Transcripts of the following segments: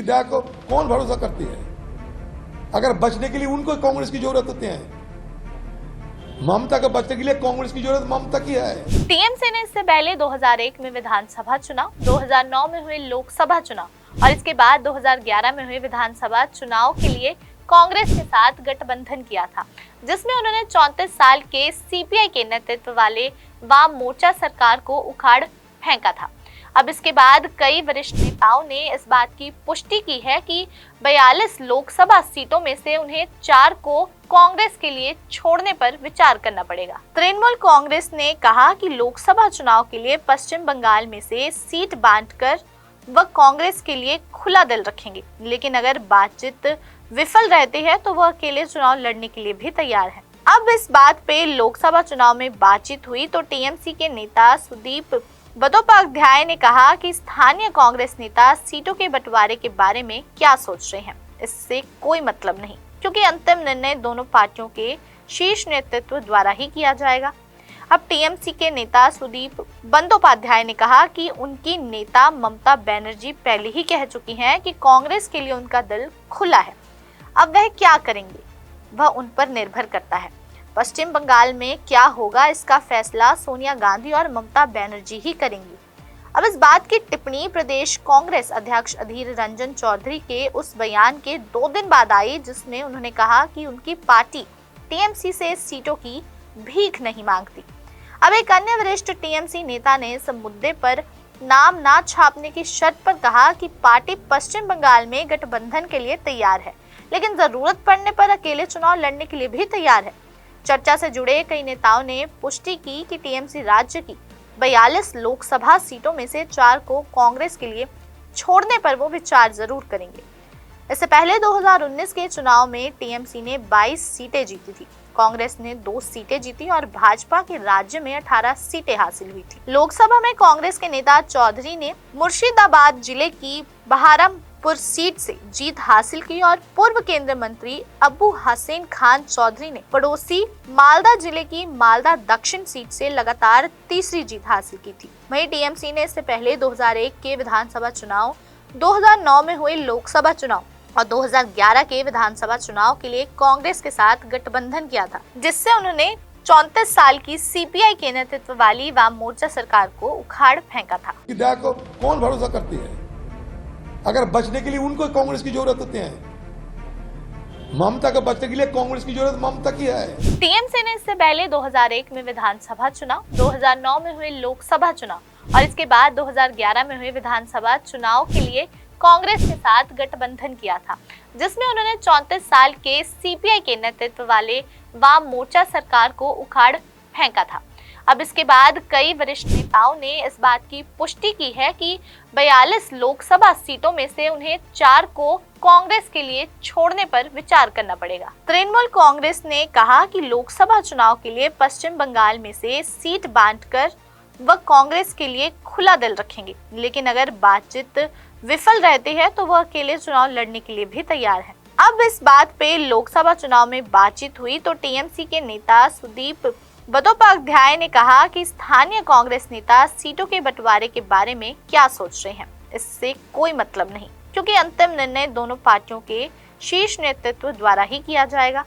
विधायक को कौन भरोसा करती है? अगर बचने के लिए उनको कांग्रेस की जरूरत होती है। ममता को बचने के लिए कांग्रेस की जरूरत ममता की है। टीएमसी ने इससे पहले 2001 में विधानसभा चुनाव, 2009 में हुए लोकसभा चुनाव और इसके बाद 2011 में हुए विधानसभा चुनाव के लिए कांग्रेस के साथ गठबंधन किया था, जिसमें उन्होंने 34 साल के सीपीआई के नेतृत्व वाले वाम मोर्चा सरकार को उखाड़ फेंका था। अब इसके बाद कई वरिष्ठ नेताओं ने इस बात की पुष्टि की है कि 42 लोकसभा सीटों में से उन्हें 4 को कांग्रेस के लिए छोड़ने पर विचार करना पड़ेगा। तृणमूल कांग्रेस ने कहा कि लोकसभा चुनाव के लिए पश्चिम बंगाल में से सीट बांटकर वह कांग्रेस के लिए खुला दिल रखेंगे, लेकिन अगर बातचीत विफल रहती है तो वह अकेले चुनाव लड़ने के लिए भी तैयार है। अब इस बात पे लोकसभा चुनाव में बातचीत हुई तो टीएमसी के नेता सुदीप बंदोपाध्याय ने कहा कि स्थानीय कांग्रेस नेता सीटों के बंटवारे के बारे में क्या सोच रहे हैं, इससे कोई मतलब नहीं, क्योंकि अंतिम निर्णय दोनों पार्टियों के शीर्ष नेतृत्व द्वारा ही किया जाएगा। अब टीएमसी के नेता सुदीप बंदोपाध्याय ने कहा कि उनकी नेता ममता बनर्जी पहले ही कह चुकी हैं कि कांग्रेस के लिए उनका दिल खुला है। अब वह क्या करेंगे वह उन पर निर्भर करता है। पश्चिम बंगाल में क्या होगा इसका फैसला सोनिया गांधी और ममता बनर्जी ही करेंगी। अब इस बात की टिप्पणी प्रदेश कांग्रेस अध्यक्ष अधीर रंजन चौधरी के उस बयान के 2 दिन बाद आई, जिसमें उन्होंने कहा कि उनकी पार्टी टीएमसी से सीटों की भीख नहीं मांगती। अब एक अन्य वरिष्ठ टीएमसी नेता ने इस मुद्दे पर नाम ना छापने की शर्त पर कहा कि पार्टी पश्चिम बंगाल में गठबंधन के लिए तैयार है, लेकिन जरूरत पड़ने पर अकेले चुनाव लड़ने के लिए भी तैयार है। चर्चा से जुड़े कई नेताओं ने पुष्टि की कि टीएमसी राज्य की 42 लोकसभा सीटों में से 4 को कांग्रेस के लिए छोड़ने पर वो विचार जरूर करेंगे। इससे पहले 2019 के चुनाव में टीएमसी ने 22 सीटें जीती थी, कांग्रेस ने 2 सीटें जीती और भाजपा के राज्य में 18 सीटें हासिल हुई थी। लोकसभा में कांग्रेस के नेता चौधरी ने मुर्शिदाबाद जिले की बहरामपुर सीट से जीत हासिल की और पूर्व केंद्रीय मंत्री अबू हसन खान चौधरी ने पड़ोसी मालदा जिले की मालदा दक्षिण सीट से लगातार तीसरी जीत हासिल की थी। वहीं टीएमसी ने इससे पहले 2001 के विधानसभा चुनाव, 2009 में हुए लोकसभा चुनाव और 2011 के विधानसभा चुनाव के लिए कांग्रेस के साथ गठबंधन किया था, जिससे उन्होंने 34 साल की सीपीआई के नेतृत्व वाली वाम मोर्चा सरकार को उखाड़ फेंका था। विधायक को कौन भरोसा करती है? अगर बचने के लिए उनको कांग्रेस की जरूरत होती है। ममता को बचने के लिए कांग्रेस की जरूरत ममता की है। टीएमसी ने इससे पहले 2001 में विधानसभा चुनाव, 2009 में हुए लोकसभा चुनाव और इसके बाद 2011 में हुए विधानसभा चुनाव के लिए कांग्रेस के साथ गठबंधन किया था, जिसमें उन्होंने 34 साल के सीपीआई के नेतृत्व वाले वाम मोर्चा सरकार को उखाड़ फेंका था। अब इसके बाद कई वरिष्ठ नेताओं ने इस बात की पुष्टि की है कि 42 लोकसभा सीटों में से उन्हें 4 को कांग्रेस के लिए छोड़ने पर विचार करना पड़ेगा। तृणमूल कांग्रेस ने कहा कि लोकसभा चुनाव के लिए पश्चिम बंगाल में से सीट बांटकर वह कांग्रेस के लिए खुला दिल रखेंगे, लेकिन अगर बातचीत विफल रहती है तो वह अकेले चुनाव लड़ने के लिए भी तैयार है। अब इस बात पे लोकसभा चुनाव में बातचीत हुई तो टीएमसी के नेता सुदीप बंदोपाध्याय ने कहा कि स्थानीय कांग्रेस नेता सीटों के बंटवारे के बारे में क्या सोच रहे हैं, इससे कोई मतलब नहीं, क्योंकि अंतिम निर्णय दोनों पार्टियों के शीर्ष नेतृत्व द्वारा ही किया जाएगा।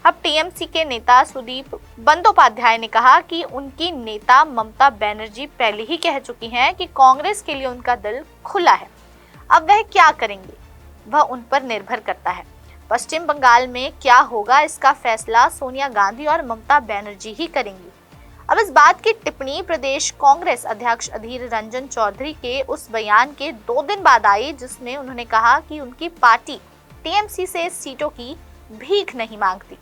अब टीएमसी के नेता सुदीप बंदोपाध्याय ने कहा कि उनकी नेता ममता बनर्जी पहले ही कह चुकी हैं कि कांग्रेस के लिए उनका दिल खुला है। अब वह क्या करेंगे वह उन पर निर्भर करता है। पश्चिम बंगाल में क्या होगा इसका फैसला सोनिया गांधी और ममता बनर्जी ही करेंगी। अब इस बात की टिप्पणी प्रदेश कांग्रेस अध्यक्ष अधीर रंजन चौधरी के उस बयान के 2 दिन बाद आई, जिसमें उन्होंने कहा कि उनकी पार्टी टीएमसी से सीटों की भीख नहीं मांगती।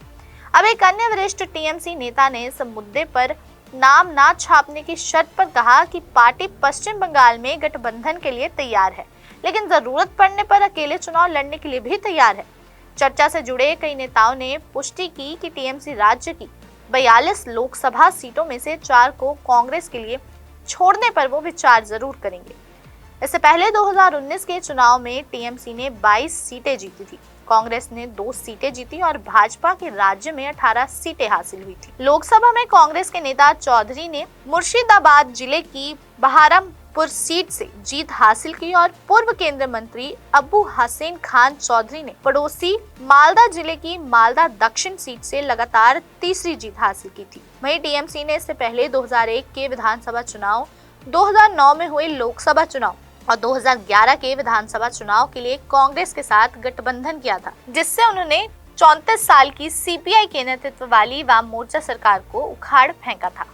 अब एक अन्य वरिष्ठ टीएमसी नेता ने इस मुद्दे पर नाम ना छापने की शर्त पर कहा कि पार्टी पश्चिम बंगाल में गठबंधन के लिए तैयार है, लेकिन जरूरत पड़ने पर अकेले चुनाव लड़ने के लिए भी तैयार है। चर्चा से जुड़े कई नेताओं ने पुष्टि की कि टीएमसी राज्य की 42 लोकसभा सीटों में से 4 को कांग्रेस के लिए छोड़ने पर वो विचार जरूर करेंगे। इससे पहले 2019 के चुनाव में टीएमसी ने 22 सीटें जीती थी, कांग्रेस ने 2 सीटें जीती और भाजपा के राज्य में 18 सीटें हासिल हुई थी। लोकसभा में कांग्रेस के नेता चौधरी ने मुर्शिदाबाद जिले की बहरामपुर जैदपुर सीट से जीत हासिल की और पूर्व केंद्रीय मंत्री अबू हसीन खान चौधरी ने पड़ोसी मालदा जिले की मालदा दक्षिण सीट से लगातार तीसरी जीत हासिल की थी। वहीं टीएमसी ने इससे पहले 2001 के विधानसभा चुनाव, 2009 में हुए लोकसभा चुनाव और 2011 के विधानसभा चुनाव के लिए कांग्रेस के साथ गठबंधन किया था, जिससे उन्होंने 34 साल की सीपीआई के नेतृत्व वाली वाम मोर्चा सरकार को उखाड़ फेंका था।